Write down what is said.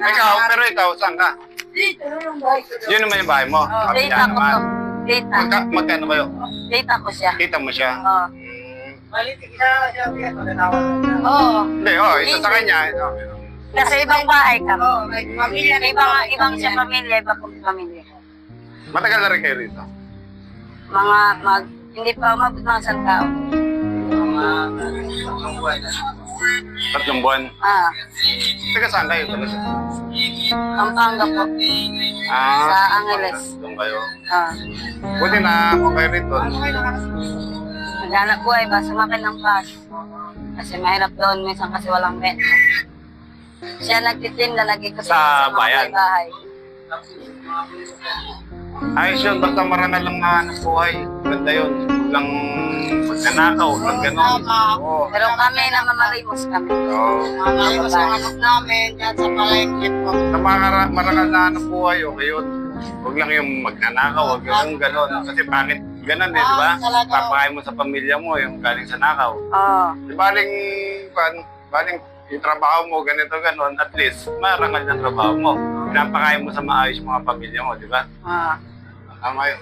Pero ikaw, saan ka? Dito yung bahay ko. Yun naman yung bahay mo. Date Yan ako naman. to. Date ako. Magkano kayo? Date ako siya. Kita mo siya? Oo. Malitik siya pagkatawag. Oo. Hindi, ito sa kanya. Ito. Kasi ibang bahay kami. Oo, may pamilya na Ibang siya pamilya, iba pong pamilya. Matagal na rin kayo rito? Hindi pa umabot mga isang tao. Tatlong buwan. Taga saan kayo talaga? Pampanga po. Sa Angeles. Doon kayo. Buti na kung kayo rito. Naghanap buhay ba? Sumakit ng bus. Kasi mahirap doon. Minsan kasi walang benta. Siya nagtitinda, nagkikot Sa mga bayan? bahay. Ayos yun, basta marangal lang na ng buhay. Ganda yun. Lang magnanakaw, lang gano'n. Oo. Pero kami na mamalimos kami. Oo. Ayos ang anak namin dyan sa palengke po. Sa marangal na ng buhay, okay yun. Huwag lang yung magnanakaw, huwag yung gano'n. Kasi pangit ganun eh, di ba? Papakain mo sa pamilya mo, yung galing sa nakaw. Oo. Di baling yung trabaho mo, ganito, gano'n, at least, marangal na trabaho mo. Pinapakain mo sa maayos mga pamilya mo, di ba? Oo. Tama yun.